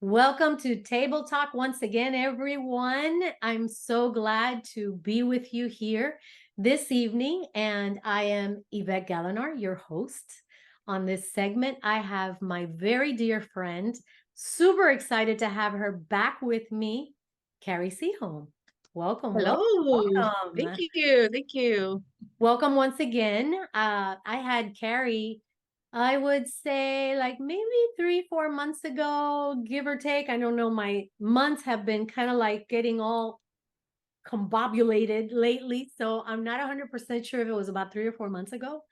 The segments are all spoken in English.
Welcome to Table Talk once again, everyone. I'm so glad to be with you here this evening, and I am Yvette Galinar, your host. On this segment, I have my very dear friend, super excited to have her back with me, Carrie Seaholm. Welcome, welcome, Hello. Thank welcome. you. Thank you. Welcome once again. I had Carrie, I would say like maybe 3, 4 months ago, give or take. I don't know. My months have been kind of like getting all combobulated lately. So I'm not 100% sure if it was about 3 or 4 months ago.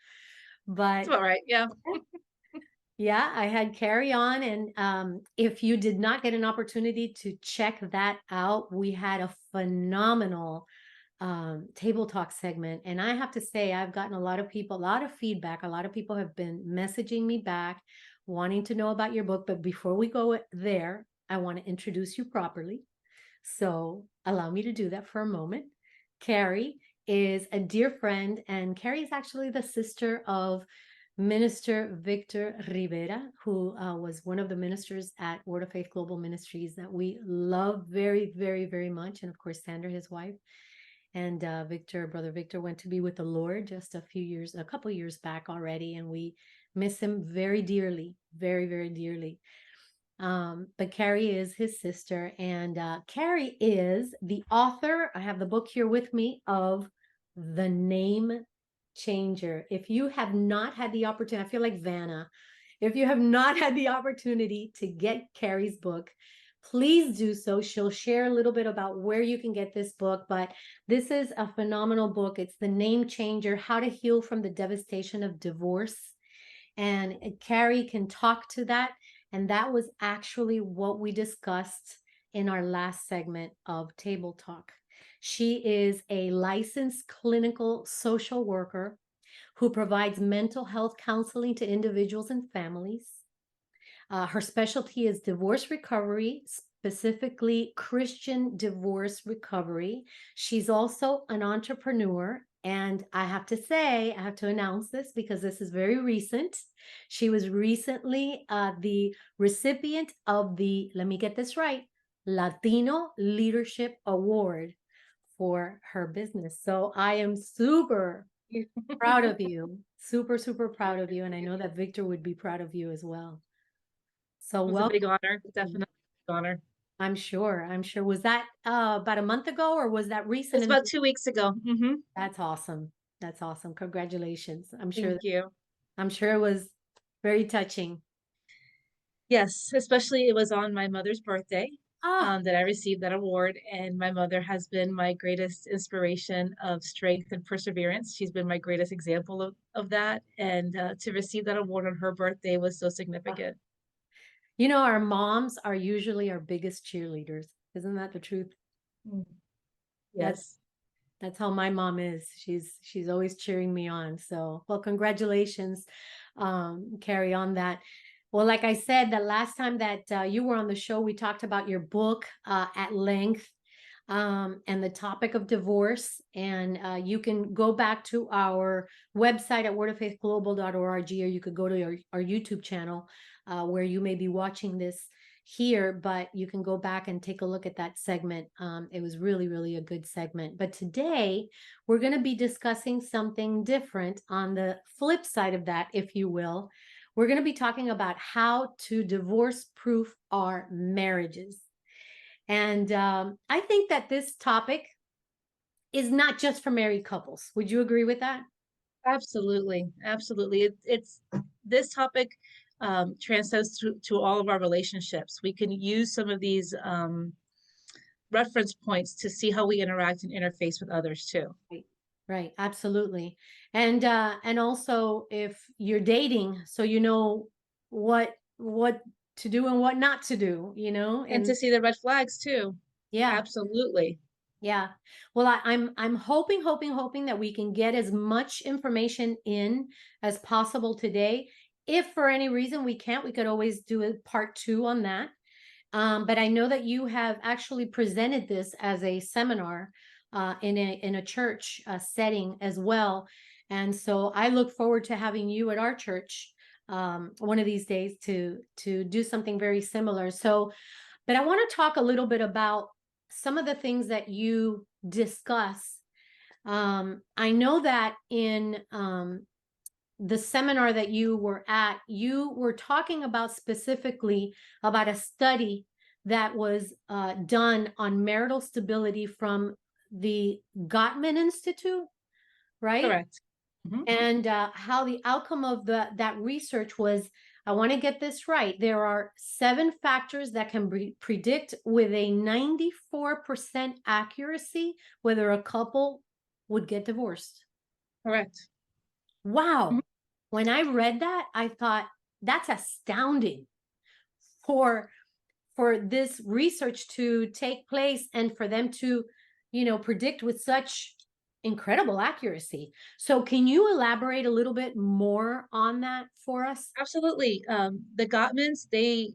It's But all right. Yeah. yeah, I had Carrie on. And if you did not get an opportunity to check that out, we had a phenomenal table talk segment. And I have to say, I've gotten a lot of people, a lot of feedback. A lot of people have been messaging me back, wanting to know about your book. But before we go there, I want to introduce you properly. So allow me to do that for a moment. Carrie is a dear friend, and Carrie is actually the sister of Minister Victor Rivera, who was one of the ministers at Word of Faith Global Ministries that we love very, very, very much. And of course, Sandra, his wife. And brother Victor, went to be with the Lord just a couple years back already, and we miss him very dearly, very, very dearly. But Carrie is his sister, and Carrie is the author. I have the book here with me of The Name Changer. If you have not had the opportunity, I feel like Vanna. If you have not had the opportunity to get Carrie's book, please do so. She'll share a little bit about where you can get this book, but this is a phenomenal book. It's The Name Changer: How to Heal from the Devastation of Divorce. And Carrie can talk to that. And that was actually what we discussed in our last segment of Table Talk. She is a licensed clinical social worker who provides mental health counseling to individuals and families. Her specialty is divorce recovery, specifically Christian divorce recovery. She's also an entrepreneur. And I have to say, I have to announce this because this is very recent. She was recently the recipient of the, let me get this right, Latino Leadership Award for her business. So I am super proud of you, super, super proud of you. And I know that Victor would be proud of you as well. So It was a big welcome. honor. Definitely a big honor. I'm sure. I'm sure. Was that about a month ago, or was that recent? It's about 2 weeks ago. That's awesome. That's awesome. Congratulations. Thank you. I'm sure it was very touching. Yes, especially it was on my mother's birthday Ah, that I received that award. And my mother has been my greatest inspiration of strength and perseverance. She's been my greatest example of that. And to receive that award on her birthday was so ah. significant. Our moms are usually our biggest cheerleaders. Isn't that the truth? Mm. That's Yes. that's how my mom is. She's always cheering me on. So, well, congratulations, Carrie, on that. Well, like I said, the last time that you were on the show, we talked about your book at length, and the topic of divorce. And you can go back to our website at wordoffaithglobal.org, or you could go to our YouTube channel where you may be watching this here, but you can go back and take a look at that segment. It was really, really a good segment. But today we're going to be discussing something different on the flip side of that, if you will. We're going to be talking about how to divorce proof our marriages. And I think that this topic is not just for married couples. Would you agree with that? Absolutely, absolutely. It's this topic transcends to all of our relationships. We can use some of these reference points to see how we interact and interface with others too. Right, right, absolutely. And also if you're dating, so you know what to do and what not to do, And to and see the red flags too. yeah. Absolutely. Yeah. Well, I'm hoping that we can get as much information in as possible today. If for any reason we can't, we could always do a part two on that. But I know that you have actually presented this as a seminar in a church setting as well. And so I look forward to having you at our church one of these days to do something very similar. So, but I want to talk a little bit about some of the things that you discuss. I know that in the seminar that you were at, you were talking about specifically about a study that was done on marital stability from the Gottman Institute, right? Correct. Mhm. And how the outcome of that research was, I want to get this right. There are 7 factors that can predict with a 94% accuracy whether a couple would get divorced. Correct. Mhm. Wow. When I read that, I thought that's astounding for this research to take place and for them to, predict with such incredible accuracy. So can you elaborate a little bit more on that for us? Absolutely. The Gottmans, they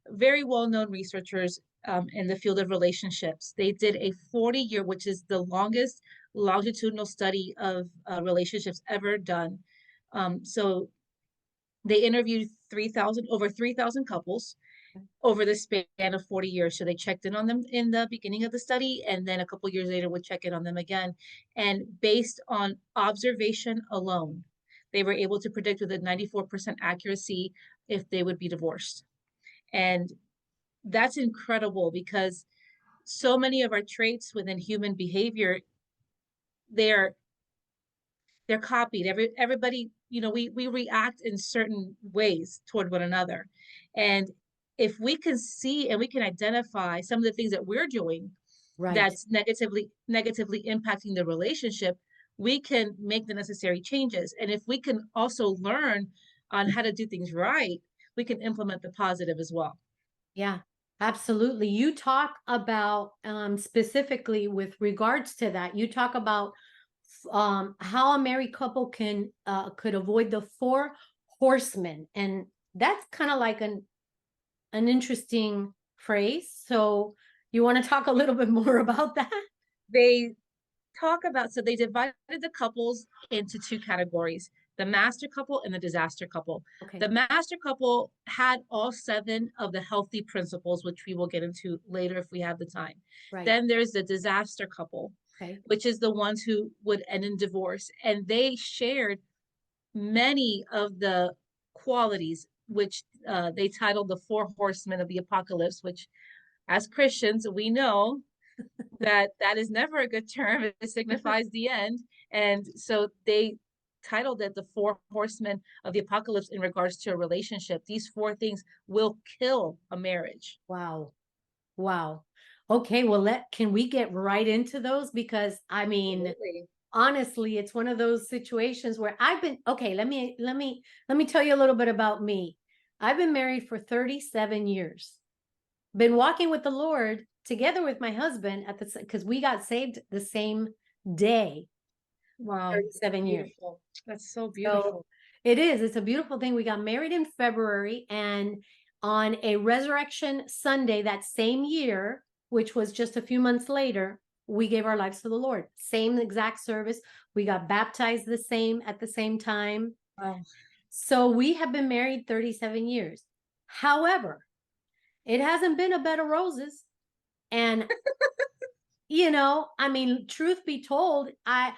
very well-known researchers in the field of relationships. They did a 40-year, which is the longest longitudinal study of relationships ever done. So they interviewed 3,000 over 3,000 couples over the span of 40 years. So they checked in on them in the beginning of the study, and then a couple years later would check in on them again. And based on observation alone, they were able to predict with a 94% accuracy if they would be divorced. And that's incredible because so many of our traits within human behavior, they're they're copied. Everybody, we react in certain ways toward one another. And if we can see and we can identify some of the things that we're doing Right. that's negatively impacting the relationship, we can make the necessary changes. And if we can also learn on how to do things right, we can implement the positive as well. Yeah, absolutely. You talk about specifically with regards to that, you talk about how a married couple could avoid the four horsemen. And that's kind of like an interesting phrase. So you want to talk a little bit more about that? They talk about, so they divided the couples into two categories: the master couple and the disaster couple. Okay. The master couple had all 7 of the healthy principles, which we will get into later if we have the time. Right. Then there's the disaster couple, Okay. which is the ones who would end in divorce. And they shared many of the qualities which they titled the Four Horsemen of the Apocalypse, which as Christians, we know that that is never a good term. It signifies the end. And so they titled it the Four Horsemen of the Apocalypse in regards to a relationship. These 4 things will kill a marriage. Wow. Wow. Okay, well can we get right into those? Because I mean, Absolutely. honestly, it's one of those situations where I've been okay, let me tell you a little bit about me. I've been married for 37 years. Been walking with the Lord together with my husband at the because we got saved the same day, Wow. 37 years. Beautiful. That's so So beautiful. it is, it's a beautiful thing. We got married in February, and on a resurrection Sunday that same year, which was just a few months later, we gave our lives to the Lord. Same exact service. We got baptized at the same time. Wow. So we have been married 37 years. However, it hasn't been a bed of roses. And I mean, truth be told, I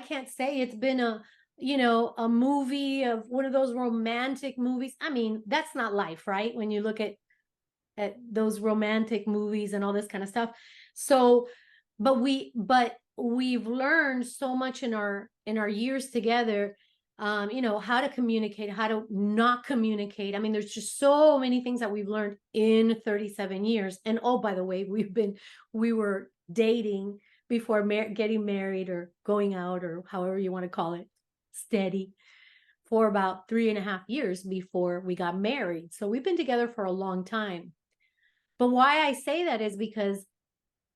can't say it's been a movie of one of those romantic movies. I mean, that's not life, right? When you look at those romantic movies and all this kind of stuff. So, but we've learned so much in our years together, how to communicate, how to not communicate. I mean, there's just so many things that we've learned in 37 years. And oh, by the way, we were dating before getting married or going out or however you want to call it, steady, for about 3.5 years before we got married. So we've been together for a long time. But why I say that is because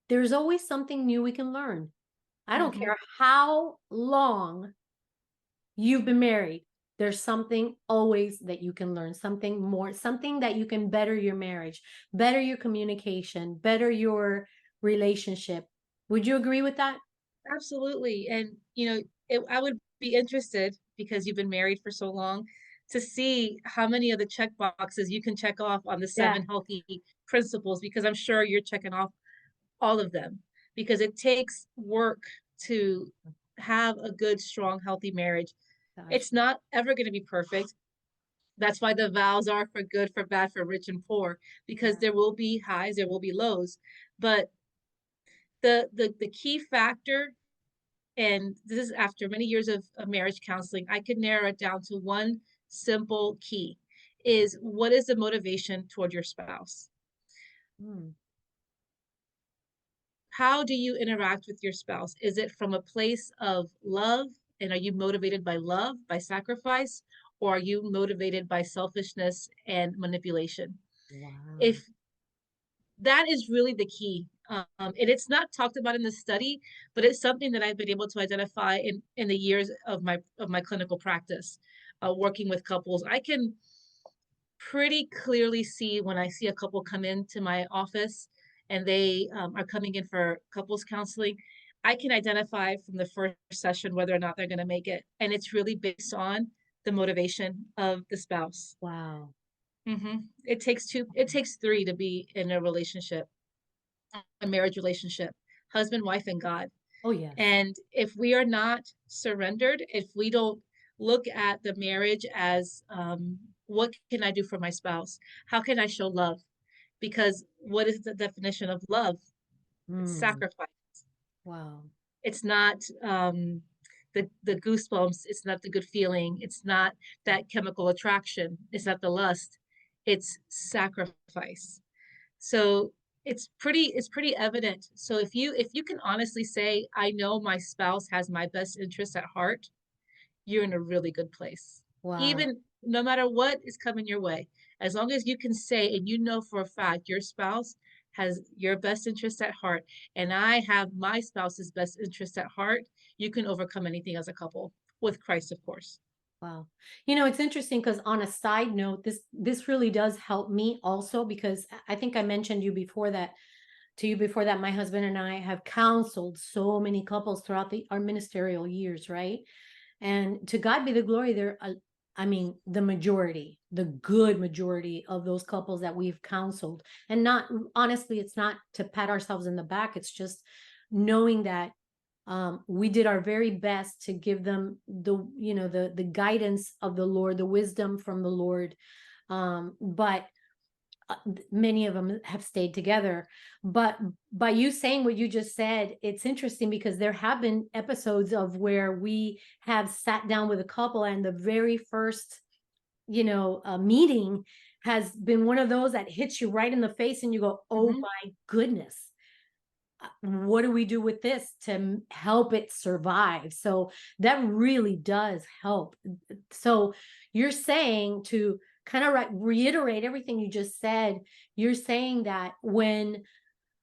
there's always something new we can learn. I don't Mhm. care how long you've been married. There's something always that you can learn, something more, something that you can better your marriage, better your communication, better your relationship. Would you agree with that? Absolutely. And, I would be interested because you've been married for so long to see how many of the check boxes you can check off on the Yeah. 7 healthy principles, because I'm sure you're checking off all of them, because it takes work to have a good, strong, healthy marriage. Gosh. It's not ever going to be perfect. That's why the vows are for good, for bad, for rich and poor, because Yeah. there will be highs, there will be lows. But the key factor, and this is after many years of marriage counseling, I could narrow it down to one simple key, is what is the motivation toward your spouse? Mm. How do you interact with your spouse? Is it from a place of love? And are you motivated by love, by sacrifice? Or are you motivated by selfishness and manipulation? Wow. If that is really the key. And it's not talked about in the study, but it's something that I've been able to identify in the years of my clinical practice, working with couples. I can pretty clearly see when I see a couple come into my office and they are coming in for couples counseling. I can identify from the first session whether or not they're going to make it, and it's really based on the motivation of the spouse. Wow. It takes two, it takes three to be in a relationship, a marriage relationship, husband, wife, and God. Oh, yes. And if we are not surrendered, if we don't look at the marriage as what can I do for my spouse? How can I show love? Because what is the definition of love? It's Mm. sacrifice. Wow. It's not the goosebumps. It's not the good feeling. It's not that chemical attraction. It's not the lust. It's sacrifice. So it's pretty evident. So if you can honestly say, I know my spouse has my best interest at heart, you're in a really good place. Wow. Even no matter what is coming your way, as long as you can say and you know for a fact your spouse has your best interest at heart, and I have my spouse's best interest at heart, you can overcome anything as a couple with Christ, of course. Wow. You know, it's interesting because on a side note, this really does help me also because I think I mentioned you before that to you before that my husband and I have counseled so many couples throughout our ministerial years, right? And to God be the glory, I mean, the majority, the good majority of those couples that we've counseled, and not honestly, it's not to pat ourselves in the back. It's just knowing that we did our very best to give them the guidance of the Lord, the wisdom from the Lord. But many of them have stayed together. But by you saying what you just said, it's interesting because there have been episodes of where we have sat down with a couple and the very first, meeting has been one of those that hits you right in the face and you go, oh Mm-hmm. my goodness, what do we do with this to help it survive? So that really does help. So you're saying, to kind of reiterate everything you just said, you're saying that when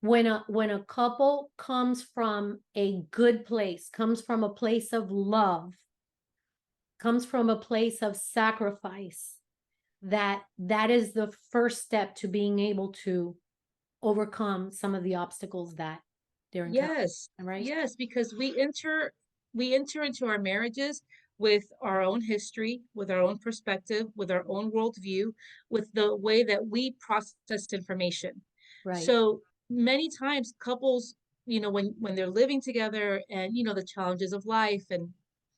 a couple comes from a good place, comes from a place of love, comes from a place of sacrifice, that is the first step to being able to overcome some of the obstacles that they're encountering, Yes, right? yes, because we enter into our marriages with our own history, with our own perspective, with our own worldview, with the way that we process information. Right. So many times couples, when they're living together and the challenges of life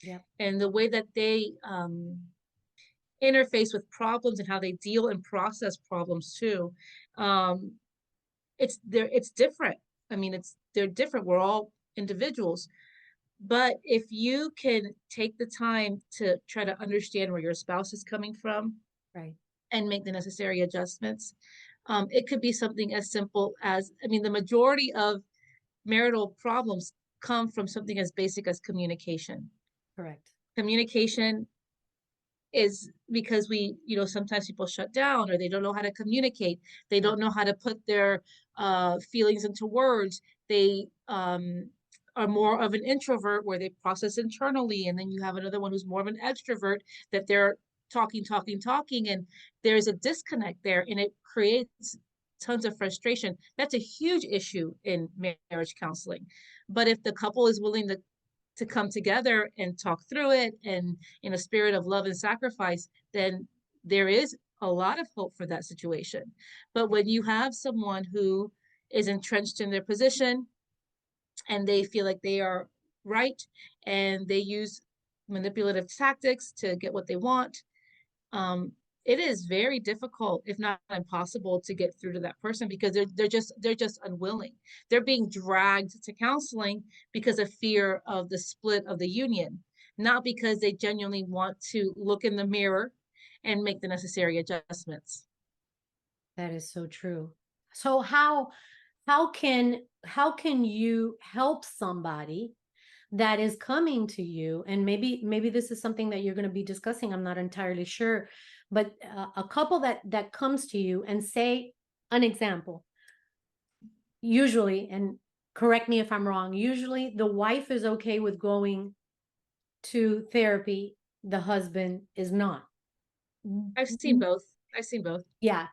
Yep. and the way that they interface with problems and how they deal and process problems too, um, it's different. I mean, they're different. We're all individuals. But if you can take the time to try to understand where your spouse is coming from Right. and make the necessary adjustments, it could be something as simple as, I mean, the majority of marital problems come from something as basic as communication. Correct. Communication is because sometimes people shut down or they don't know how to communicate. They Right. don't know how to put their feelings into words. They are more of an introvert where they process internally, and then you have another one who's more of an extrovert, that they're talking, talking, talking, and there's a disconnect there, and it creates tons of frustration. That's a huge issue in marriage counseling. But if the couple is willing to come together and talk through it, and in a spirit of love and sacrifice, then there is a lot of hope for that situation. But when you have someone who is entrenched in their position and they feel like they are right and they use manipulative tactics to get what they want, um, it is very difficult, if not impossible, to get through to that person because they're just unwilling. They're being dragged to counseling because of fear of the split of the union, not because they genuinely want to look in the mirror and make the necessary adjustments. That is so true. So how can you help somebody that is coming to you, and maybe this is something that you're going to be discussing, I'm not entirely sure, but a couple that comes to you and say an example, usually, and correct me if I'm wrong, usually the wife is okay with going to therapy, the husband is not. I've seen both. I've seen both. Yeah.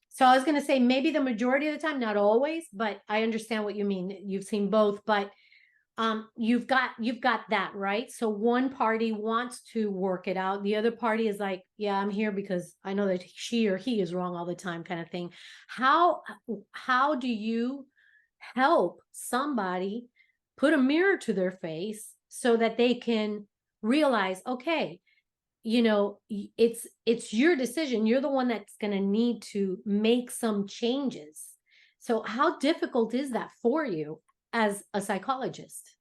So I was going to say maybe the majority of the time, not always, but I understand what you mean. You've seen both, but you've got that, right? So one party wants to work it out. The other party is like, yeah, I'm here because I know that she or he is wrong all the time, kind of thing. How do you help somebody put a mirror to their face so that they can realize, okay, it's your decision, you're the one that's going to need to make some changes. So how difficult is that for you as a psychologist?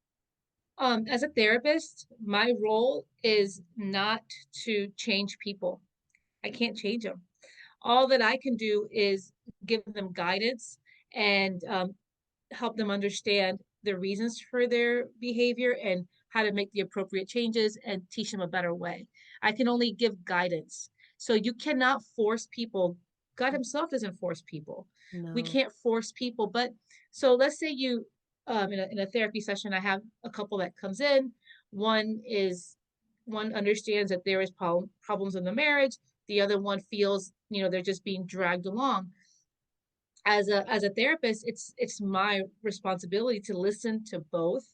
As a therapist, my role is not to change people. I can't change them. All that I can do is give them guidance and help them understand the reasons for their behavior and how to make the appropriate changes and teach them a better way. I can only give guidance. So you cannot force people. God himself doesn't force people. We No. can't force people. But so let's say you, in a therapy session, I have a couple that comes in. One is, one understands that there is problems in the marriage. The other one feels, they're just being dragged along. As a therapist, it's my responsibility to listen to both,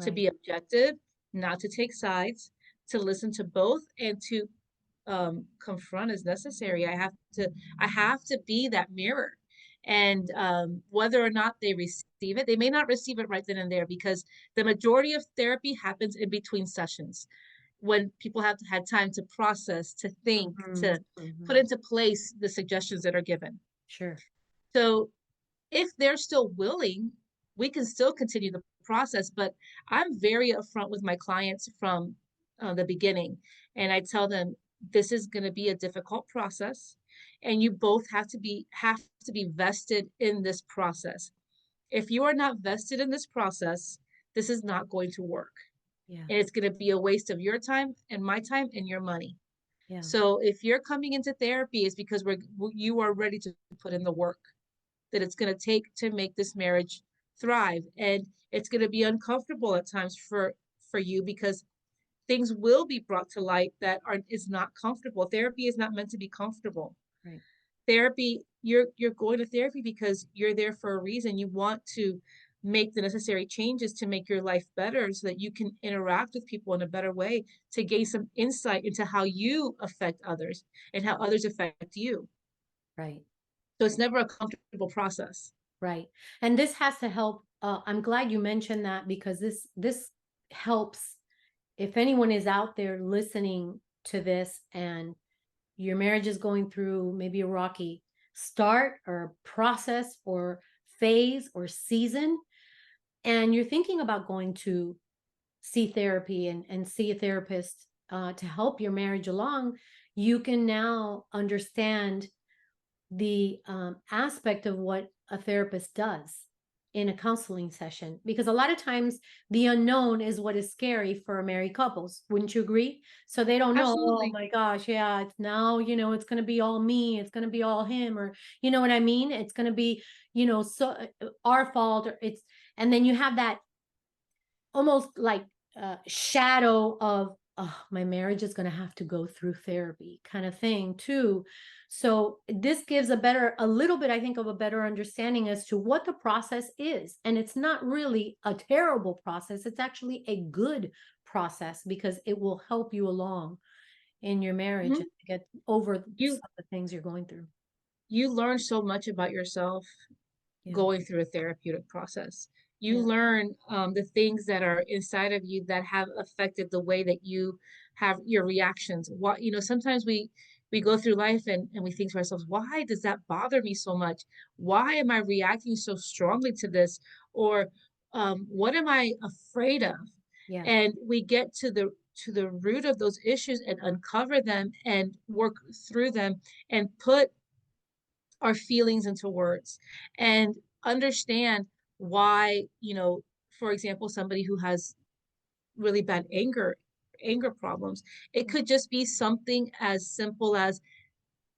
to Right. be objective, not to take sides, to listen to both, and to confront as necessary. I have to be that mirror. And whether or not they receive it, they may not receive it right then and there because the majority of therapy happens in between sessions when people have had time to process, to think, Mhm, to put mhm. into place the suggestions that are given. Sure. So if they're still willing, we can still continue the process. But I'm very upfront with my clients from the beginning. And I tell them this is going to be a difficult process. And you both have to be vested in this process. If you are not vested in this process, this is not going to work. Yeah. And it's going to be a waste of your time and my time and your money. Yeah. So if you're coming into therapy, it's because you are ready to put in the work that it's going to take to make this marriage thrive, and it's going to be uncomfortable at times for you because things will be brought to light that are is not comfortable. Therapy is not meant to be comfortable. Right. Therapy, you're going to therapy because you're there for a reason. You want to make the necessary changes to make your life better so that you can interact with people in a better way, to gain some insight into how you affect others and how others affect you. Right. So it's never a comfortable process. Right. And this has to help. I'm glad you mentioned that because this helps if anyone is out there listening to this and your marriage is going through maybe a rocky start or process or phase or season, and you're thinking about going to see therapy and see a therapist to help your marriage along, you can now understand the aspect of what a therapist does in a counseling session, because a lot of times the unknown is what is scary for married couples, wouldn't you agree? So they don't know, oh Absolutely. my gosh, yeah, it's now, it's going to be all me, it's going to be all him, or you know what I mean, it's going to be, so our fault, or it's, and then you have that almost like shadow of, oh, my marriage is going to have to go through therapy kind of thing too. So this gives a little bit, I think, of a better understanding as to what the process is, and it's not really a terrible process, it's actually a good process because it will help you along in your marriage and Mhm. to get over You some of the things you're going through. you learn so much about yourself Yeah. going through a therapeutic process. You Yeah. learn the things that are inside of you that have affected the way that you have your reactions. What, sometimes we go through life and we think to ourselves, why does that bother me so much? Why am I reacting so strongly to this? Or what am I afraid of? Yeah. And we get to the root of those issues and uncover them and work through them and put our feelings into words and understand why, for example, somebody who has really bad anger problems, it Yeah. could just be something as simple as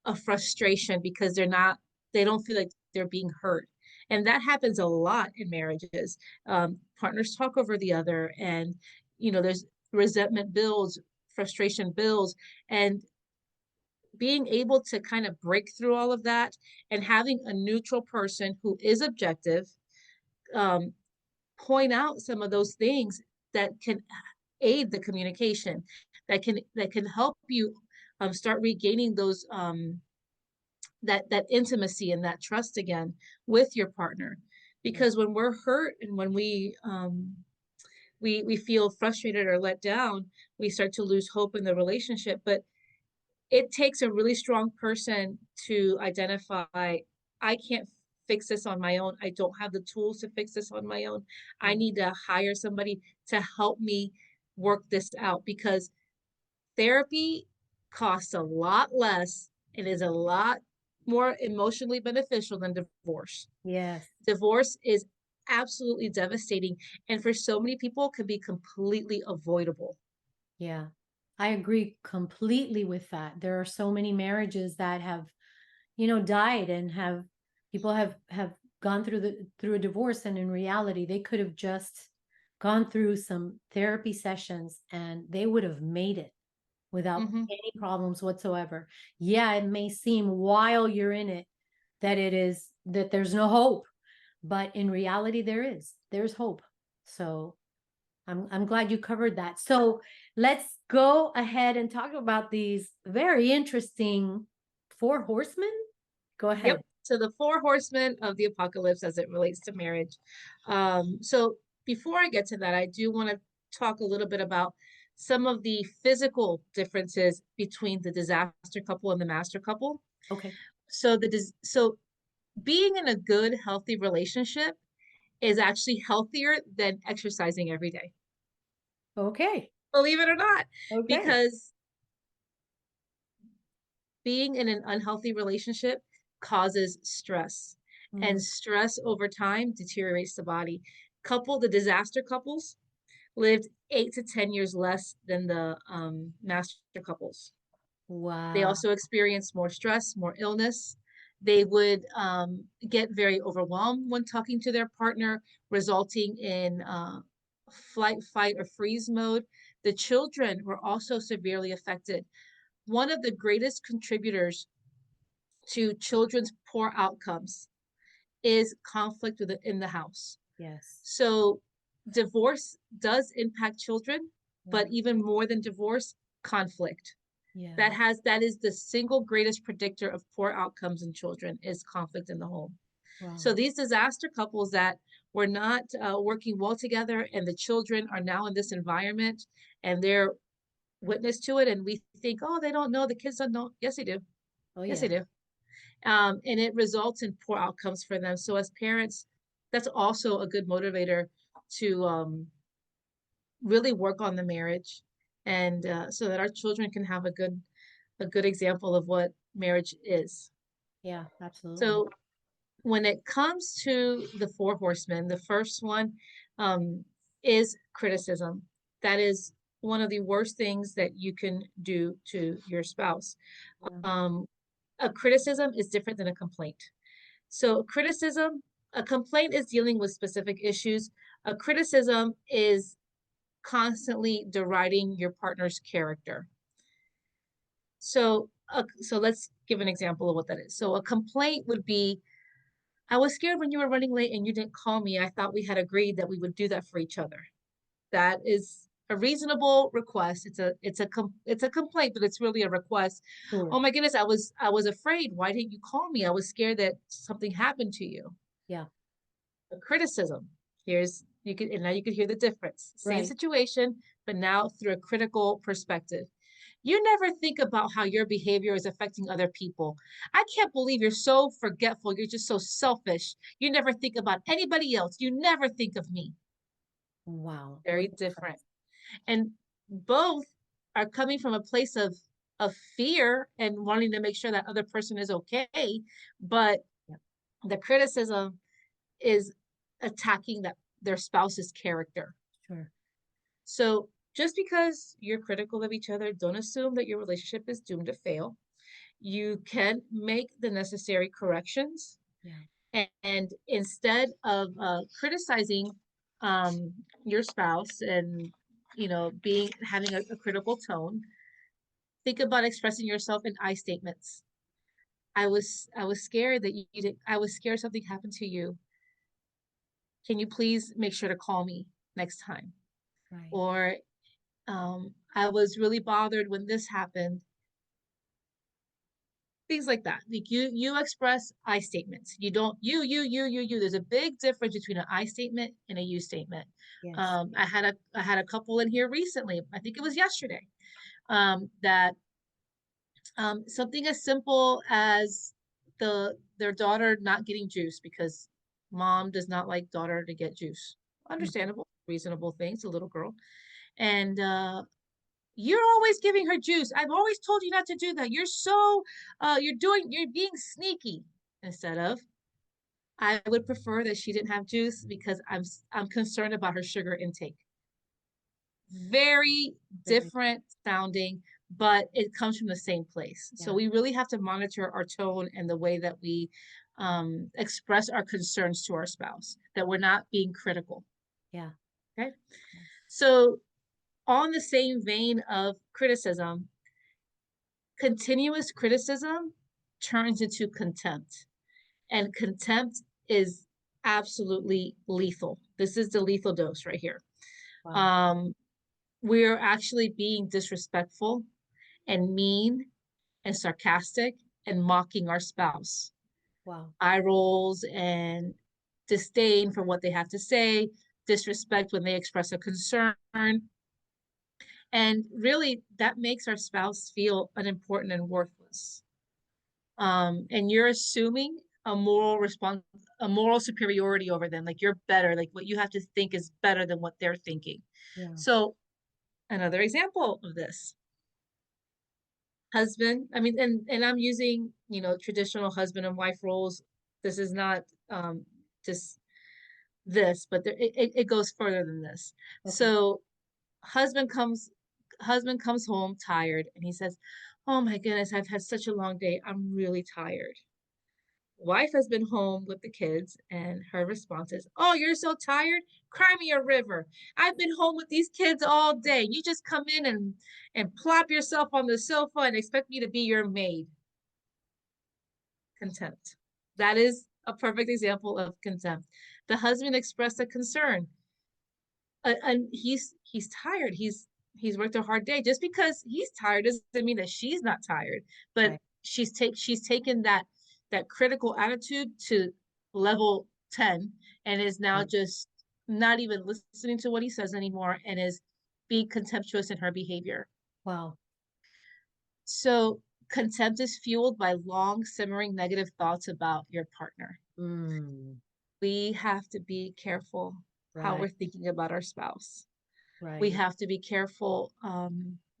a frustration because they don't feel like they're being heard. And that happens a lot in marriages. Partners talk over the other, and there's resentment builds, frustration builds, and being able to kind of break through all of that and having a neutral person who is objective um, point out some of those things that can aid the communication, that can help you start regaining those that intimacy and that trust again with your partner. Yeah. Because when we're hurt and when we feel frustrated or let down, we start to lose hope in the relationship. But it takes a really strong person to identify, I can't fix this on my own. I don't have the tools to fix this on my own. I Yeah. need to hire somebody to help me work this out because therapy costs a lot less and is a lot more emotionally beneficial than divorce. Yes. Divorce is absolutely devastating and for so many people can be completely avoidable. Yeah. I agree completely with that. There are so many marriages that have, died and have people have gone through a divorce, and in reality they could have just gone through some therapy sessions and they would have made it without Hmm. any problems whatsoever. Yeah, it may seem while you're in it that there's no hope, but in reality there's hope. So I'm glad you covered that. So let's go ahead and talk about these very interesting four horsemen. Go Yep. ahead. So the four horsemen of the apocalypse as it relates to marriage. So before I get to that, I do want to talk a little bit about some of the physical differences between the disaster couple and the master couple. Okay. So being in a good, healthy relationship is actually healthier than exercising every day. Okay. Believe it or not, Okay. because being in an unhealthy relationship causes stress, and Mm, stress over time deteriorates the body. The disaster couples lived 8 to 10 years less than the master couples. They wow. also experienced more stress, more illness. They would get very overwhelmed when talking to their partner, resulting in flight, fight, or freeze mode. The children were also severely affected. One of the greatest contributors to children's poor outcomes is conflict in the house. Yes. So divorce does impact children, Yeah. but even more than divorce, conflict. Yeah. That is the single greatest predictor of poor outcomes in children is conflict in the home. So Wow. these disaster couples that were not working well together and the children are now in this environment and they're witness to it and we think, oh, they don't know, the kids don't know. Yes, they do. Oh Yes, they yeah. do. And it results in poor outcomes for them. So as parents, that's also a good motivator to really work on the marriage, and so that our children can have a good example of what marriage is. Yeah, absolutely. So when it comes to the four horsemen, the first one um, is criticism. That is one of the worst things that you can do to your spouse. Yeah. Um, a criticism is different than a complaint. So a complaint is dealing with specific issues. A criticism is constantly deriding your partner's character. So let's give an example of what that is. So a complaint would be, I was scared when you were running late and you didn't call me. I thought we had agreed that we would do that for each other. That is a reasonable request. It's a complaint, but it's really a request. Sure. Oh my goodness, I was afraid. Why didn't you call me? I was scared that something happened to you. Yeah. A criticism. Here's you could and now you could hear the difference. Same Right. situation, but now through a critical perspective. You never think about how your behavior is affecting other people. I can't believe you're so forgetful. You're just so selfish. You never think about anybody else. You never think of me. Wow. What Very a different. difference. And both are coming from a place of fear and wanting to make sure that other person is okay, but Yeah. the criticism is attacking that their spouse's character. Sure. So just because you're critical of each other, don't assume that your relationship is doomed to fail. You can make the necessary corrections, Yeah. and instead of criticizing um, your spouse and being having a critical tone, think about expressing yourself in I statements. I was scared that you did I was scared something happened to you. Can you please make sure to call me next time? Right. Or I was really bothered when this happened. Things like that. Like you express I statements. You don't you. There's a big difference between an I statement and a you statement. Yes. I had a couple in here recently. I think it was yesterday. That something as simple as their daughter not getting juice because mom does not like daughter to get juice. Mhm. Understandable, reasonable things, a little girl. And you're always giving her juice. I've always told you not to do that. You're being sneaky. Instead of, I would prefer that she didn't have juice because I'm concerned about her sugar intake. Very Very. different sounding, but it comes from the same place. So Yeah. we really have to monitor our tone and the way that we express our concerns to our spouse, that we're not being critical. Yeah. Okay. Yes. So, on the same vein of criticism, continuous criticism turns into contempt, and contempt is absolutely lethal. This is the lethal dose right here. Wow. Um, we're actually being disrespectful and mean and sarcastic and mocking our spouse. Wow. Eye rolls and disdain for what they have to say, disrespect when they express a concern. And really, that makes our spouse feel unimportant and worthless. And you're assuming a moral superiority over them, like you're better, like what you have to think is better than what they're thinking. Yeah. So another example of this, husband, I mean, and I'm using, traditional husband and wife roles. This is not just this, but it goes further than this. Okay. So husband comes husband comes home tired and he says, oh my goodness, I've had such a long day, I'm really tired. Wife has been home with the kids, and her response is, oh, you're so tired, cry me a river. I've been home with these kids all day, you just come in and plop yourself on the sofa and expect me to be your maid. Contempt. That is a perfect example of contempt. The husband expressed a concern, and he's tired. He's worked a hard day. Just because he's tired doesn't mean that she's not tired. But Right. she's taken that critical attitude to level 10 and is now Right. just not even listening to what he says anymore and is being contemptuous in her behavior. Wow. So contempt is fueled by long simmering negative thoughts about your partner. Mm. We have to be careful how Right. we're thinking about our spouse. We Right. have to be careful.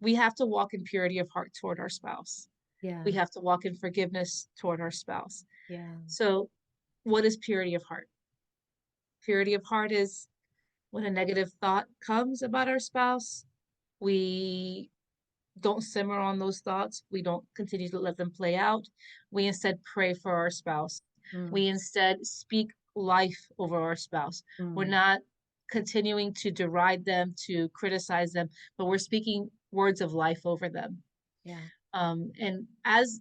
We have to walk in purity of heart toward our spouse. We Yeah. have to walk in forgiveness toward our spouse. Yeah. So, what is purity of heart? Purity of heart is when a negative thought comes about our spouse, we don't simmer on those thoughts. We don't continue to let them play out. We instead pray for our spouse. Mm. We instead speak life over our spouse. We're Mm. not continuing to deride them, to criticize them, but we're speaking words of life over them. Yeah. And as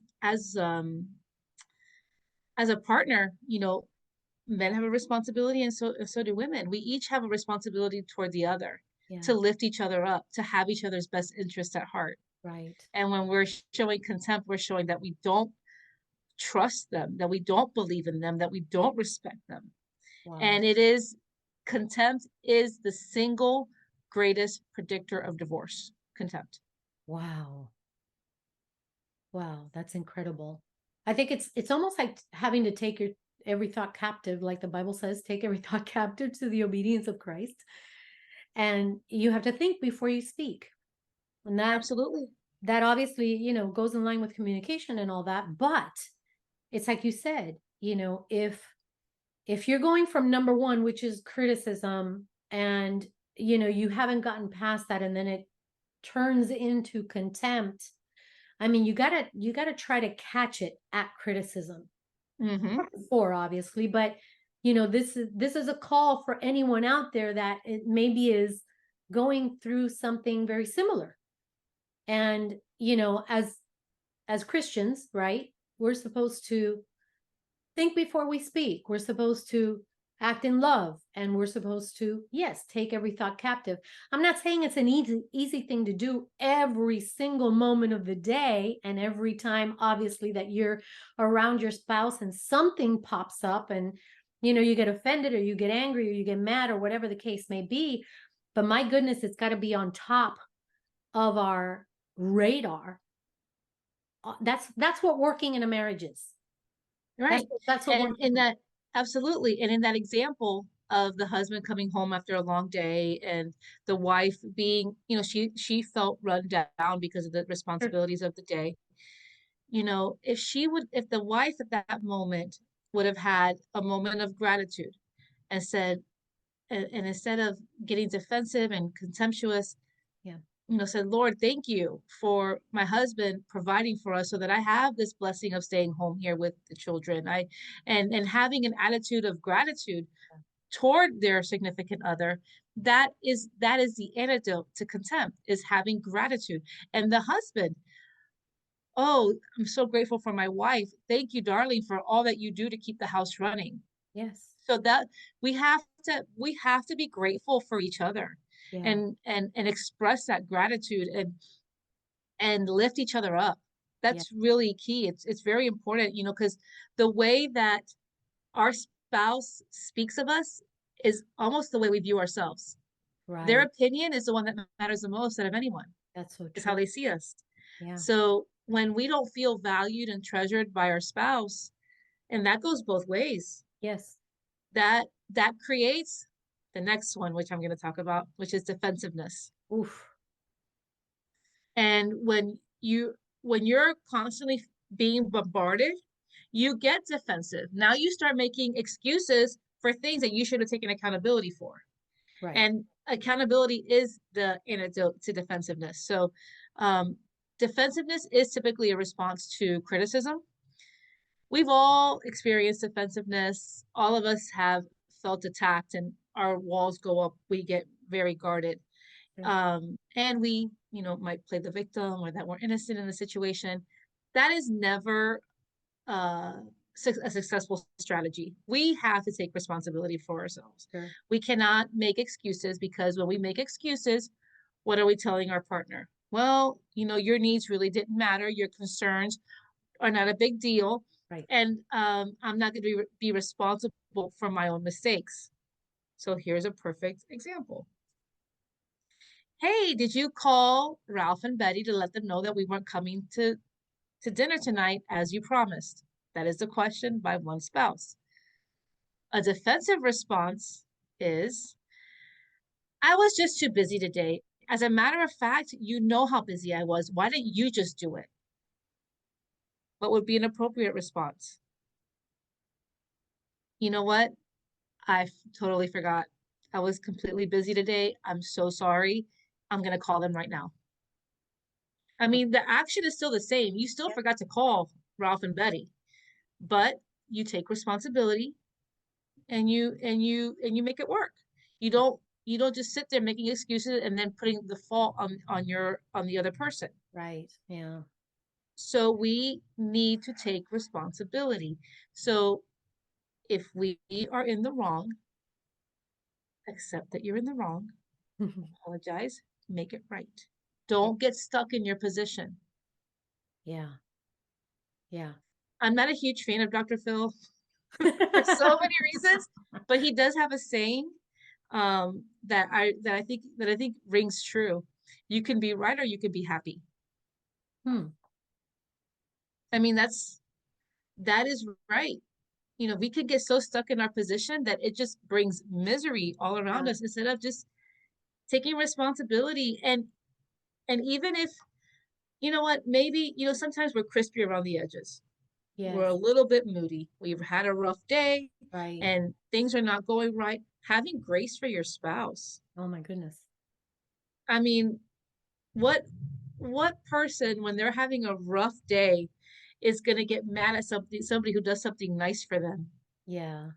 a partner, men have a responsibility, and so do women. We each have a responsibility toward the other. Yeah. to lift each other up, to have each other's best interests at heart. Right. And when we're showing contempt, we're showing that we don't trust them, that we don't believe in them, that we don't respect them. Wow. And it is contempt is the single greatest predictor of divorce. Contempt. Wow. Wow. That's incredible. I think it's almost like having to take your every thought captive, like the Bible says, take every thought captive to the obedience of Christ. And you have to think before you speak. And Absolutely. that obviously, goes in line with communication and all that. But it's like you said, if you're going from number one, which is criticism, and you haven't gotten past that, and then it turns into contempt. I mean, you gotta try to catch it at criticism. Mm-hmm. Before, obviously, but this is a call for anyone out there that it maybe is going through something very similar. And as Christians, right, we're supposed to think before we speak. We're supposed to act in love, and we're supposed to, yes, take every thought captive. I'm not saying it's an easy thing to do every single moment of the day, and every time obviously that you're around your spouse and something pops up, and you get offended, or you get angry, or you get mad, or whatever the case may be. But my goodness, it's got to be on top of our radar. That's what working in a marriage is. That's Right. that's what And working. in that, absolutely. And in that example of the husband coming home after a long day and the wife being, she felt run down because of the responsibilities of the day. If the wife at that moment would have had a moment of gratitude and said, and instead of getting defensive and contemptuous, Yeah. said, Lord, thank you for my husband providing for us so that I have this blessing of staying home here with the children. And having an attitude of gratitude toward their significant other, that is the antidote to contempt, is having gratitude. And the husband, oh, I'm so grateful for my wife. Thank you, darling, for all that you do to keep the house running. Yes. So that we have to be grateful for each other Yeah. and express that gratitude and lift each other up. Yeah. That's really key. It's very important, because the way that our spouse speaks of us is almost the way we view ourselves. Their Right. opinion is the one that matters the most out of anyone, That's so is how true. they see us. Yeah. So when we don't feel valued and treasured by our spouse, and that goes both ways, Yes. that creates the next one, which I'm going to talk about, which is defensiveness. Oof. And when you're constantly being bombarded, you get defensive. Now you start making excuses for things that you should have taken accountability for. Right. And accountability is the antidote to defensiveness. So defensiveness is typically a response to criticism. We've all experienced defensiveness. All of us have felt attacked and our walls go up. We get very guarded. Sure. And we, might play the victim or that we're innocent in the situation. That is never uh, a successful strategy. We have to take responsibility for ourselves. Sure. We cannot make excuses, because when we make excuses, what are we telling our partner? Well, your needs really didn't matter. Your concerns are not a big deal. Right. And I'm not going to be responsible for my own mistakes. So here's a perfect example. Hey, did you call Ralph and Betty to let them know that we weren't coming to dinner tonight as you promised? That is the question by one spouse. A defensive response is, I was just too busy today. As a matter of fact, you know how busy I was. Why didn't you just do it? What would be an appropriate response? You know what? Totally forgot. I was completely busy today. I'm so sorry. I'm going to call them right now. I Oh, mean, the action is still the same. You still yeah. forgot to call Ralph and Betty, but you take responsibility and you make it work. You don't just sit there making excuses and then putting the fault on the other person. Right. Yeah. So we need to take responsibility. So if we are in the wrong, accept that you're in the wrong, Apologize, make it right. Yeah. Don't get stuck in your position. Yeah. Yeah. I'm not a huge fan of Dr. Phil for so many reasons, but he does have a saying that I think rings true. You can be right or you can be happy. Hmm. I mean, that is right. You know, we could get so stuck in our position that it just brings misery all around Yeah. us instead of just taking responsibility. And even if, you know what, maybe, sometimes we're crispy around the edges. We're a Yes. little bit moody. We've had a rough day Right. and things are not going right. Having grace for your spouse. Oh my goodness. I mean, what what person when they're having a rough day is going to get mad at somebody who does something nice for them? Yeah.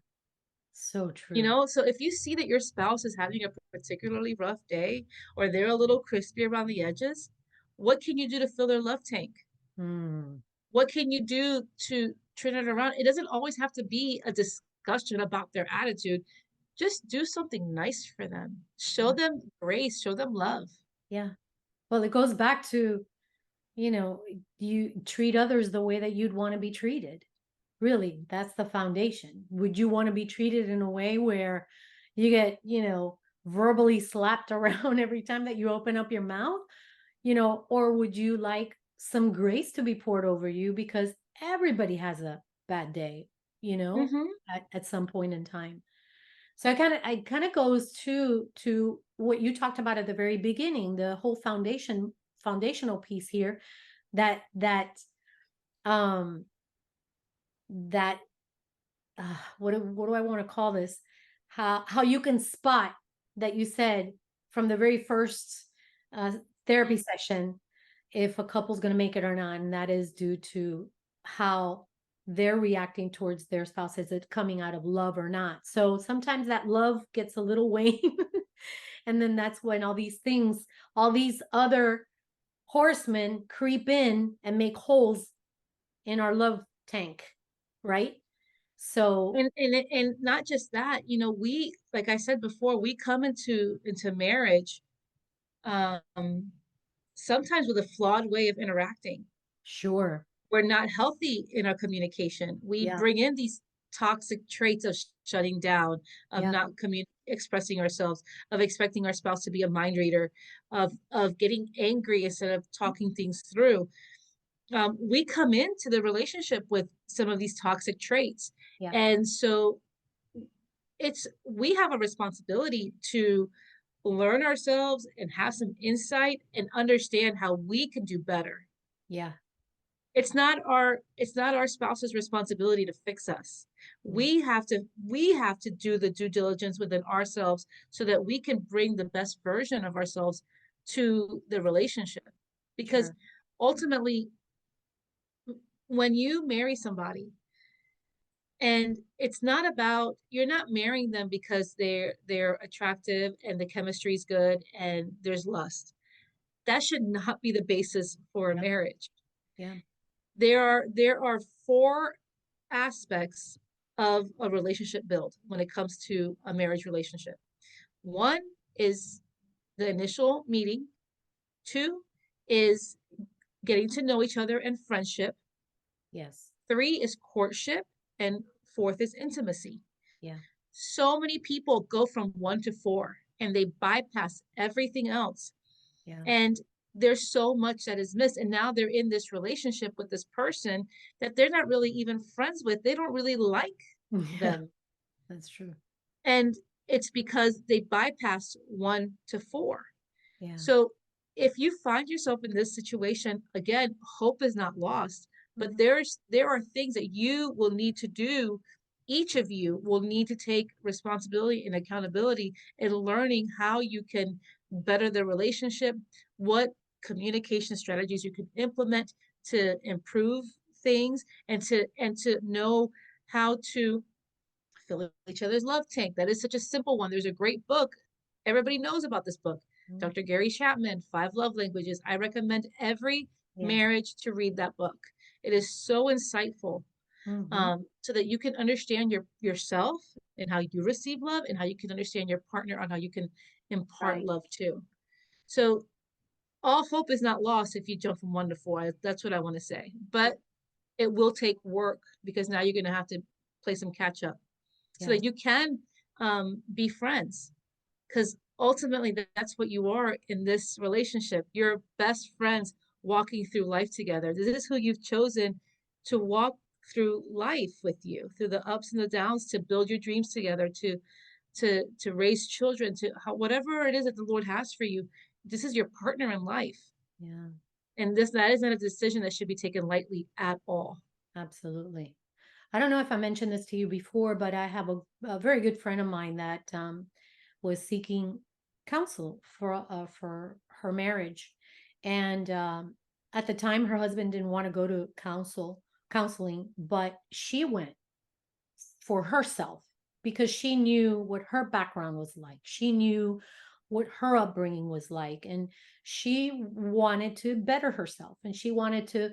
So You true. know, so if you see that your spouse is having a particularly rough day or they're a little crispy around the edges, what can you do to fill their love tank? Hmm. What can you do to turn it around? It doesn't always have to be a discussion about their attitude. Just do something nice for them. Show Yeah. them grace, show them love. Yeah. Well, it goes back to, you know, you treat others the way that you'd want to be treated. Really, that's the foundation. Would you want to be treated in a way where you get, verbally slapped around every time that you open up your mouth? Or would you like some grace to be poured over you because everybody has a bad day, Hmm. at some point in time. So I kind of goes to what you talked about at the very beginning, the whole foundational piece here um that what do I want to call this? How you can spot that you said from the very first uh, therapy session if a couple's going to make it or not, and that is due to how they're reacting towards their spouse. Is it coming out of love or not? So sometimes that love gets a little wane, and then that's when all these things, all these other horsemen creep in and make holes in our love tank, right? So And not just that, we, like I said before, we come into marriage um sometimes with a flawed way of interacting. sure. We're not healthy in our communication. We Yeah. bring in these toxic traits of shutting down, of Yeah. not expressing ourselves, of expecting our spouse to be a mind reader, of getting angry instead of talking things through. We come into the relationship with some of these toxic traits, Yeah. and so we have a responsibility to learn ourselves and have some insight and understand how we can do better. Yeah. It's not our spouse's responsibility to fix us. Yeah. We have to do the due diligence within ourselves so that we can bring the best version of ourselves to the relationship. Because Sure. ultimately, when you marry somebody, and it's not about, you're not marrying them because they're attractive and the chemistry is good and there's lust. That should not be the basis for a Yeah. marriage. Yeah. There are four aspects of a relationship build when it comes to a marriage relationship. One is the initial meeting. Two is getting to know each other and friendship. Yes. Three is courtship. And fourth is intimacy. Yeah. So many people go from one to four and they bypass everything else. Yeah. And there's so much that is missed. And now they're in this relationship with this person that they're not really even friends with. They don't really like Yeah. them. That's true. And it's because they bypass one to four. Yeah. So if you find yourself in this situation, again, hope is not lost, but Mhm. there are things that you will need to do. Each of you will need to take responsibility and accountability in learning how you can better the relationship, what communication strategies you can implement to improve things, and to know how to fill each other's love tank. That is such a simple one. There's a great book. Everybody knows about this book. Mm. Dr. Gary Chapman, Five Love Languages. I recommend every Yes. marriage to read that book. It is so insightful, Hmm. so that you can understand yourself and how you receive love, and how you can understand your partner on how you can impart Right. love too. So all hope is not lost if you jump from 1 to 4. That's what I want to say. But it will take work because now you're going to have to play some catch up so Yeah. that you can be friends. Because ultimately, that's what you are in this relationship. You're best friends walking through life together. This is who you've chosen to walk through life with you, through the ups and the downs, to build your dreams together, to raise children, to whatever it is that the Lord has for you. This is your partner in life, Yeah. and that isn't a decision that should be taken lightly at all. Absolutely. I don't know if I mentioned this to you before, but I have a very good friend of mine that was seeking counsel for her marriage, and at the time, her husband didn't want to go to counseling, but she went for herself because she knew what her background was like. She knew what her upbringing was like, and she wanted to better herself, and she wanted to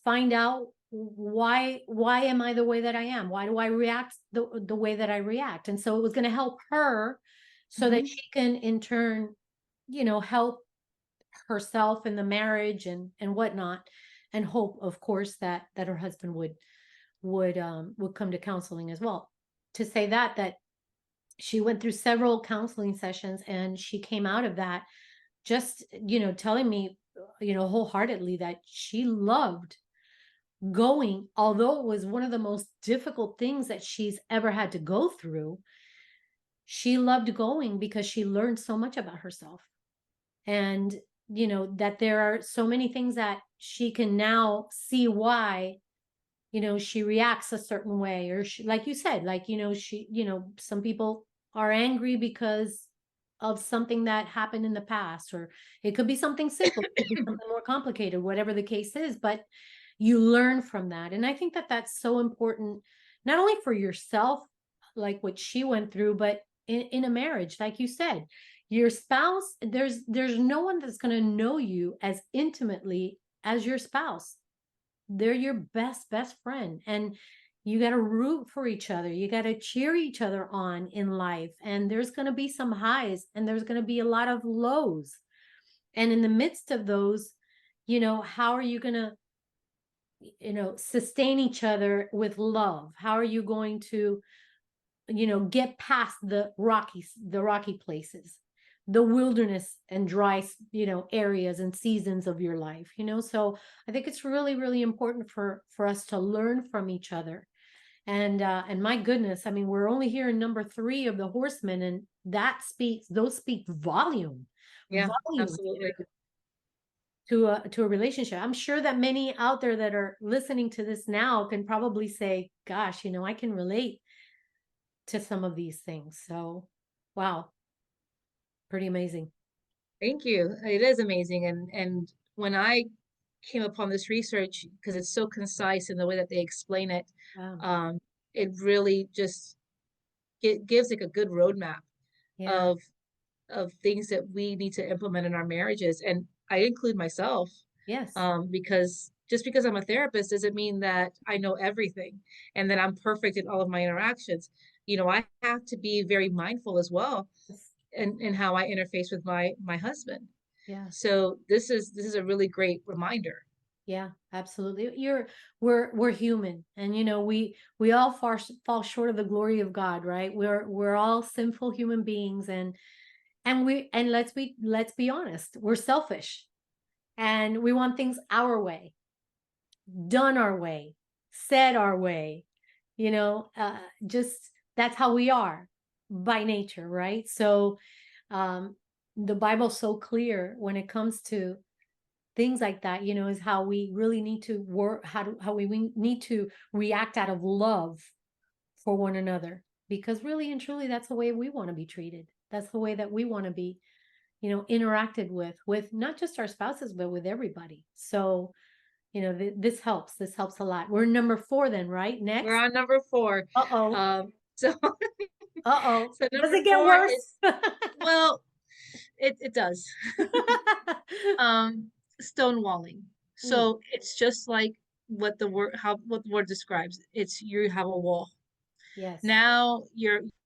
find out why am I the way that I am? Why do I react the way that I react? And so it was going to help her so that Mhm. she can in turn, help herself in the marriage and whatnot, and hope, of course, that her husband would come to counseling as well. To say that she went through several counseling sessions and she came out of that just, telling me, wholeheartedly that she loved going, although it was one of the most difficult things that she's ever had to go through. She loved going because she learned so much about herself. And, that there are so many things that she can now see why, she reacts a certain way, or she, like you said, like, some people are angry because of something that happened in the past, or it could be something simple, it could be something more complicated, whatever the case is, but you learn from that. And I think that that's so important, not only for yourself, like what she went through, but in a marriage, like you said, your spouse, there's no one that's going to know you as intimately as your spouse. They're your best friend, and you got to root for each other. You got to cheer each other on in life, and there's going to be some highs and there's going to be a lot of lows. And in the midst of those, how are you going to, sustain each other with love? How are you going to, get past the rocky places, the wilderness and dry, areas and seasons of your life, so I think it's really, really important for us to learn from each other. And my goodness, I mean, we're only here in number 3 of the Horsemen, and those speak Yeah, volume absolutely. to a relationship. I'm sure that many out there that are listening to this now can probably say, gosh, I can relate to some of these things. So, wow, pretty amazing. Thank you. It is amazing. And when I came upon this research, because it's so concise in the way that they explain it, Wow. um, it really just it gives like a good roadmap Yeah. of things that we need to implement in our marriages. And I include myself, Yes. because just because I'm a therapist doesn't mean that I know everything and that I'm perfect in all of my interactions. I have to be very mindful as well Yes. in how I interface with my husband. Yeah. So this is a really great reminder. Yeah, absolutely. We're human, and we all fall short of the glory of God, right? We're all sinful human beings, and let's be honest, we're selfish, and we want things our way, done our way, said our way, just that's how we are by nature, right? So um the Bible's so clear when it comes to things like that, is how we really need to work, how we need to react out of love for one another, because really and truly that's the way we want to be treated. That's the way that we want to be, interacted with not just our spouses, but with everybody. So, this helps a lot. We're number 4 then, right? We're Next. on number 4. Uh-oh. So Uh-oh. so Does number it get 4 worse? is, well, it does. um Stonewalling. Ooh, So it's just like what the word describes. It's you have a wall. yes. Now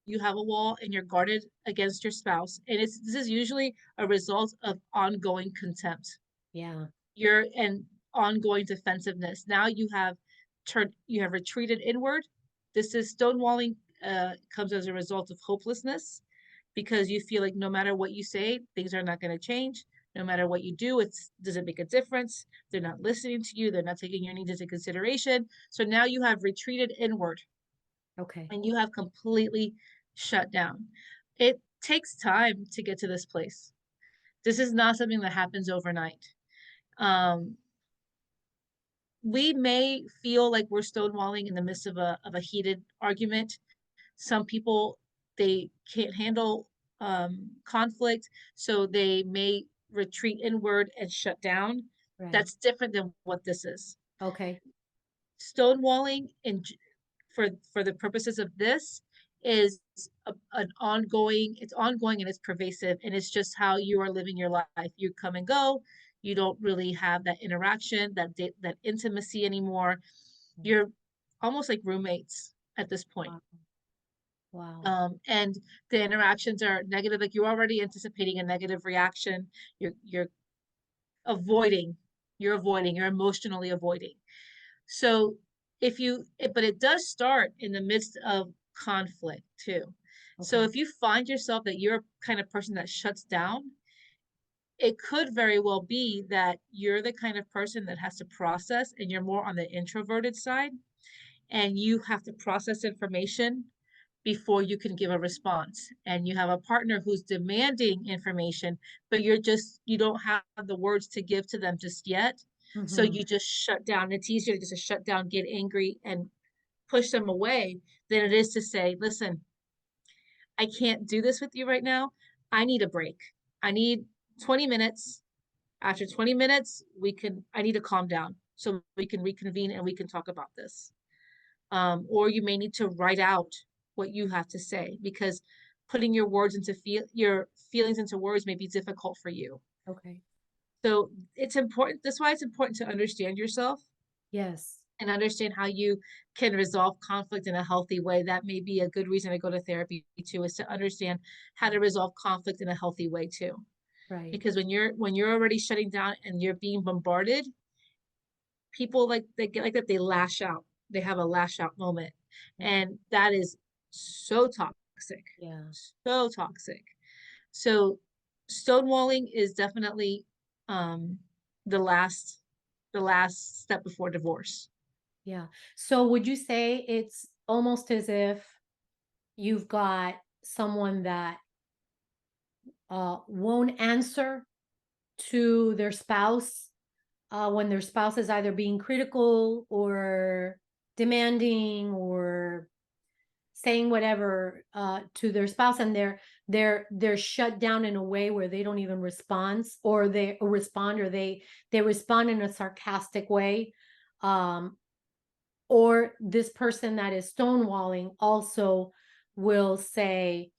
you have a wall and you're guarded against your spouse. And this is usually a result of ongoing contempt. Yeah. You're and ongoing defensiveness. Now you have retreated inward. This is stonewalling comes as a result of hopelessness because you feel like no matter what you say, things are not going to change. No matter what you do, it doesn't make a difference. They're not listening to you. They're not taking your needs into consideration. So now you have retreated inward Okay. and you have completely shut down. It takes time to get to this place. This is not something that happens overnight. Um, we may feel like we're stonewalling in the midst of a heated argument. Some people, they can't handle conflict, so they may retreat inward and shut down. Right. That's different than what this is. Okay. Stonewalling in for the purposes of this is an ongoing, it's ongoing and it's pervasive, and it's just how you are living your life. You come and go, you don't really have that interaction, that intimacy anymore. You're almost like roommates at this point. Wow. Wow. And the interactions are negative, like you're already anticipating a negative reaction. You're avoiding, you're emotionally avoiding. So but it does start in the midst of conflict too. So Okay. if you find yourself that you're a kind of person that shuts down, it could very well be that you're the kind of person that has to process and you're more on the introverted side and you have to process information before you can give a response. And you have a partner who's demanding information, but you don't have the words to give to them just yet. So Mm-hmm. you just shut down. It's easier to just shut down, get angry, and push them away than it is to say, listen, I can't do this with you right now. I need a break. I need 20 minutes. After 20 minutes, I need to calm down so we can reconvene and we can talk about this. Or you may need to write out what you have to say because putting your feelings into words may be difficult for you. Okay. So it's important. That's why it's important to understand yourself Yes. and understand how you can resolve conflict in a healthy way. That may be a good reason to go to therapy too, is to understand how to resolve conflict in a healthy way too. Right. Because when you're already shutting down and you're being bombarded, people like they get like that, they lash out. They have a lash out moment. Okay. And that is so toxic. Yeah. So toxic. So stonewalling is definitely um the last the last step before divorce. Yeah. So would you say it's almost as if you've got someone that won't answer to their spouse when their spouse is either being critical or demanding or saying whatever to their spouse, and they're shut down in a way where they don't even respond, or they respond, or they respond in a sarcastic way, um, or this person that is stonewalling also will say,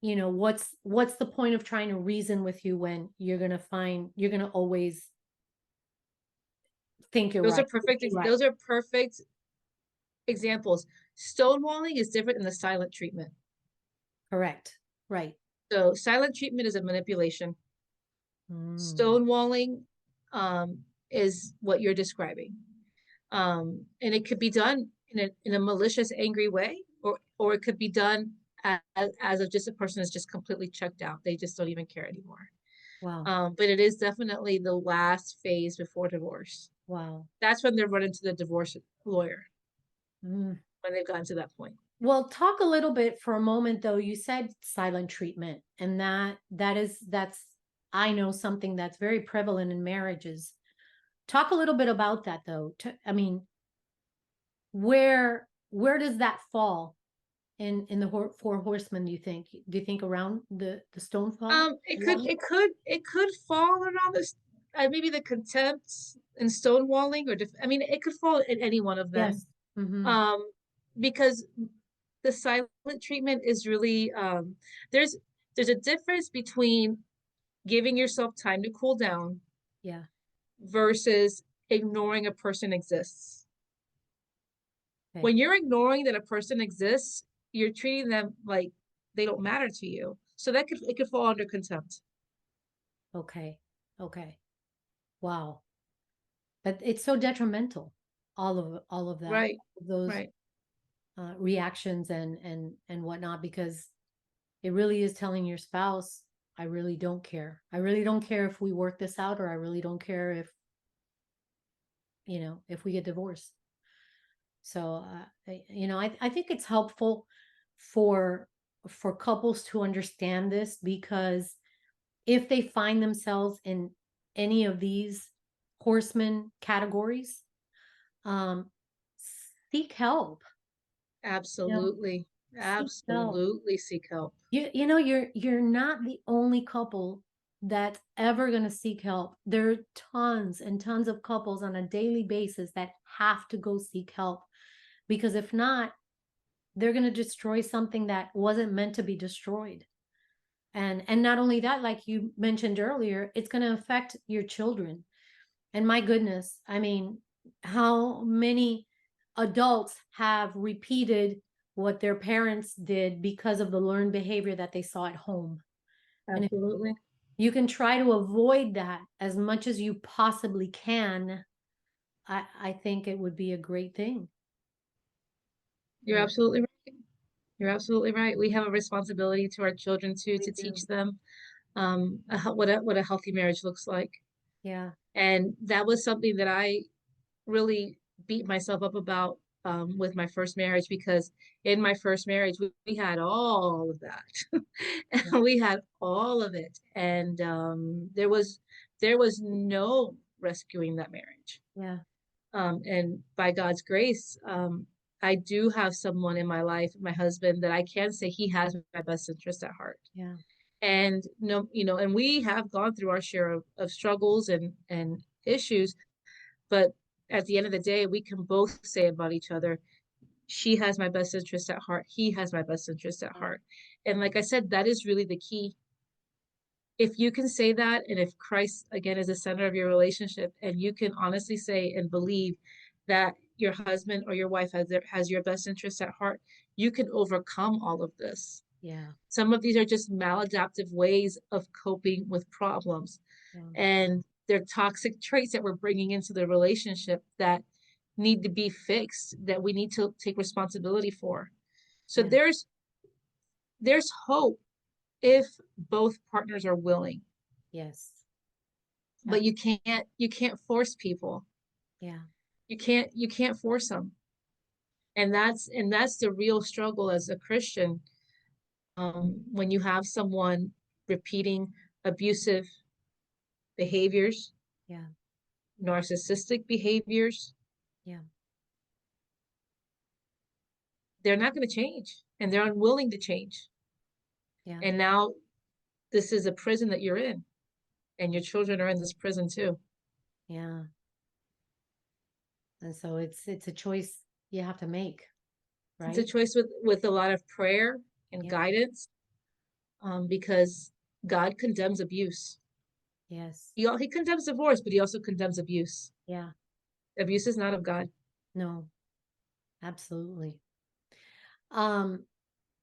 you know, what's the point of trying to reason with you when you're gonna always think you're Those are right, perfect be right. those are perfect examples. Stonewalling is different than the silent treatment. Correct. Right. So silent treatment is a manipulation. Mm. Stonewalling is what you're describing. And it could be done in a malicious, angry way, or it could be done as of just a person is just completely checked out. They just don't even care anymore. Wow. But it is definitely the last phase before divorce. Wow. That's when they're running to the divorce lawyer Mm. when they've gotten to that point. Well, talk a little bit for a moment though. You said silent treatment, and that's I know something that's very prevalent in marriages. Talk a little bit about that though. I mean, where does that fall in the Four Horsemen, do you think? Do you think around the Stonefall line? It could fall around this, maybe the contempt and stonewalling, I mean, it could fall in any one of them. Yes. Mm-hmm. Um, because the silent treatment is really there's there's a difference between giving yourself time to cool down Yeah. versus ignoring a person exists. Okay. When you're ignoring that a person exists, you're treating them like they don't matter to you. So that could, it could fall under contempt. Okay. Okay. Wow. But it's so detrimental, all of that, Right. those Right. reactions and whatnot, because it really is telling your spouse, I really don't care. I really don't care if we work this out, or I really don't care if, if we get divorced. So, I think it's helpful for couples to understand this, because if they find themselves in any of these horseman categories, um, seek help. You know, Absolutely. seek help. Absolutely seek help. You're not the only couple that's ever going to seek help. There are tons and tons of couples on a daily basis that have to go seek help, because if not, they're going to destroy something that wasn't meant to be destroyed. And not only that, like you mentioned earlier, it's going to affect your children. And my goodness, I mean, how many adults have repeated what their parents did because of the learned behavior that they saw at home? And if Absolutely. you can try to avoid that as much as you possibly can, I think it would be a great thing. You're absolutely right. You're absolutely right. We have a responsibility to our children too, We to do. teach them what a healthy marriage looks like. Yeah. And that was something that I really beat myself up about with my first marriage, because in my first marriage we had all of that. Yeah. We had all of it, and there was no rescuing that marriage. Yeah. And by God's grace, I do have someone in my life, my husband, that I can say he has my best interest at heart. Yeah. And no, and we have gone through our share of struggles and issues, but at the end of the day, we can both say about each other, she has my best interest at heart, he has my best interest at Yeah. heart. And like I said, that is really the key. If you can say that, and if Christ again is the center of your relationship, and you can honestly say and believe that your husband or your wife has your best interest at heart, you can overcome all of this. Yeah. Some of these are just maladaptive ways of coping with problems, Yeah. and they're toxic traits that we're bringing into the relationship that need to be fixed, that we need to take responsibility for. So Yeah. there's hope if both partners are willing, Yes. but you can't force people. Yeah. You can't force them. And that's the real struggle as a Christian, when you have someone repeating abusive behaviors, Yeah. narcissistic behaviors. Yeah. They're not going to change, and they're unwilling to change. Yeah. And now this is a prison that you're in, and your children are in this prison too. Yeah. And so it's a choice you have to make, It's a right? choice with a lot of prayer and Yeah. guidance, because God condemns abuse. Yes. He condemns divorce, but he also condemns abuse. Yeah. Abuse is not of God. No, absolutely. Um,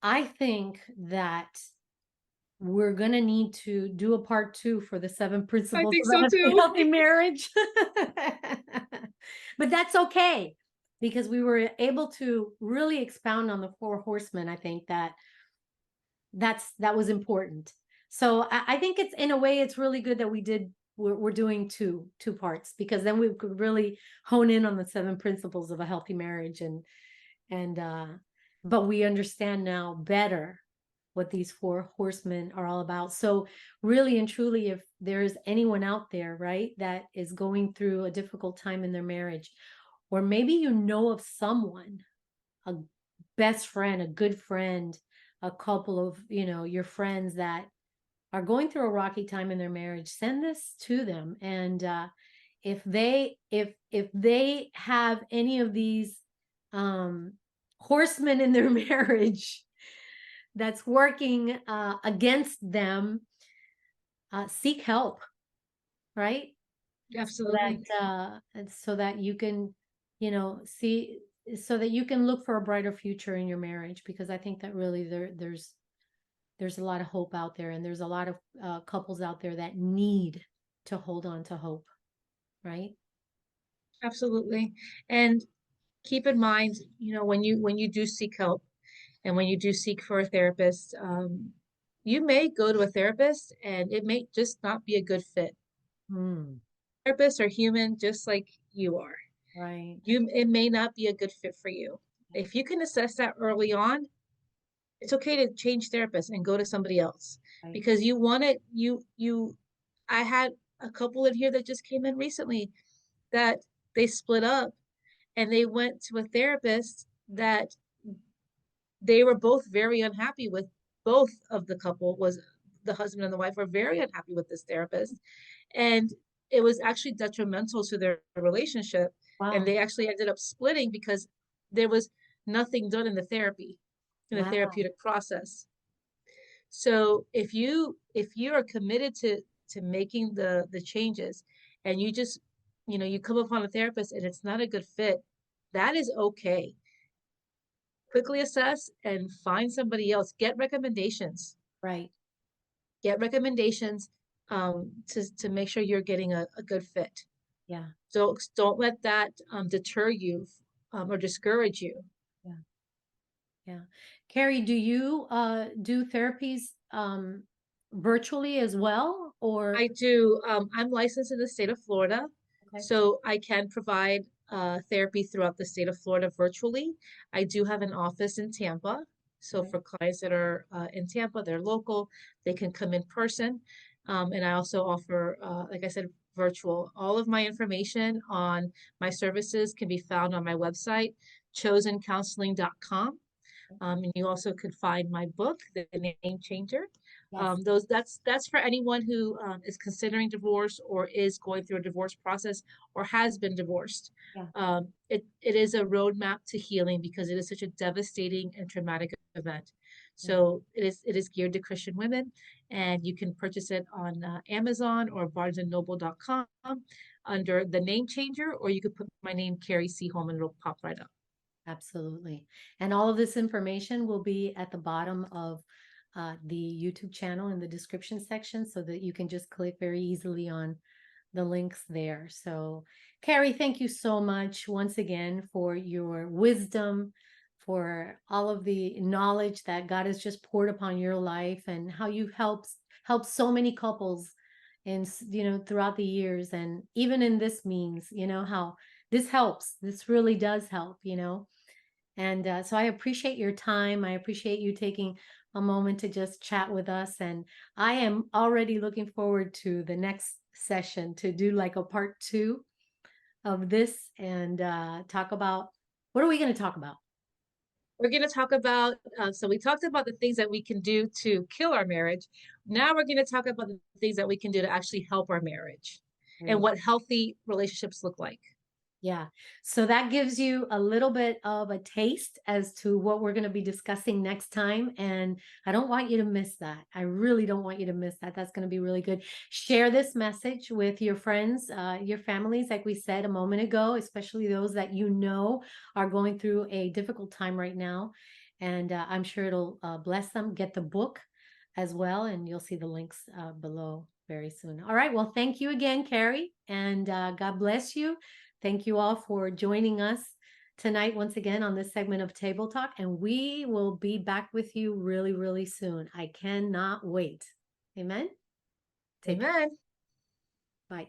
I think that we're gonna need to do a part two for the seven I principles think of a so too. healthy marriage. But that's okay, because we were able to really expound on the four horsemen. I think that was important. So I think it's, in a way, it's really good that we're doing two parts, because then we could really hone in on the seven principles of a healthy marriage, and but we understand now better what these four horsemen are all about. So really and truly, if there's anyone out there, right, that is going through a difficult time in their marriage, or maybe you know of someone, a best friend, a good friend, a couple of, your friends that are going through a rocky time in their marriage, send this to them. And if they have any of these horsemen in their marriage that's working against them, seek help, right? So Absolutely. that you can, see, so that you can look for a brighter future in your marriage, because I think that really there's there's a lot of hope out there, and there's a lot of couples out there that need to hold on to hope, right? Absolutely. And keep in mind, when you do seek help and when you do seek for a therapist, you may go to a therapist and it may just not be a good fit. Mm, Therapists are human just like you are. right, It may not be a good fit for you. If you can assess that early on, it's okay to change therapists and go to somebody else right. because you want it. I had a couple in here that just came in recently that they split up and they went to a therapist that they were both very unhappy with. Both of the couple was the husband and the wife were very unhappy with this therapist, and it was actually detrimental to their relationship, and Wow, they actually ended up splitting because there was nothing done in the wow, therapeutic process. So if you are committed to making the changes and you just you come upon a therapist and it's not a good fit, that is okay. Quickly assess and find somebody else. right. Get recommendations to make sure you're getting a good fit. Yeah, So don't let that deter you or discourage you. yeah, yeah. Carrie, do you do therapies virtually as well, or I do. I'm licensed in the state of Florida, okay, so I can provide therapy throughout the state of Florida virtually. I do have an office in Tampa. So okay, for clients that are in Tampa, they're local, they can come in person. And I also offer, like I said, virtual. All of my information on my services can be found on my website, chosencounseling.com. And you also could find my book, The Name Changer. yes, That's for anyone who is considering divorce or is going through a divorce process or has been divorced. yeah, It is a roadmap to healing because it is such a devastating and traumatic event. yeah. So it is geared to Christian women, and you can purchase it on Amazon or BarnesandNoble.com under The Name Changer, or you could put my name, Carrie Seaholm, and it'll pop right up. Absolutely. And all of this information will be at the bottom of the YouTube channel in the description section so that you can just click very easily on the links there. So, Carrie, thank you so much once again for your wisdom, for all of the knowledge that God has just poured upon your life and how you've helped so many couples in throughout the years, and even in this means, how this helps. This really does help. And so I appreciate your time. I appreciate you taking a moment to just chat with us. And I am already looking forward to the next session to do like a part two of this and talk about what are we going to talk about? We're going to talk about, so we talked about the things that we can do to kill our marriage. Now we're going to talk about the things that we can do to actually help our marriage and Great. what healthy relationships look like. Yeah. So that gives you a little bit of a taste as to what we're going to be discussing next time. And I don't want you to miss that. I really don't want you to miss that. That's going to be really good. Share this message with your friends, your families, like we said a moment ago, especially those that are going through a difficult time right now. And I'm sure it'll bless them. Get the book as well. And you'll see the links below very soon. All right. Well, thank you again, Carrie. And God bless you. Thank you all for joining us tonight once again on this segment of Table Talk, and we will be back with you really, really soon. I cannot wait. Amen. Take care. Amen. Bye.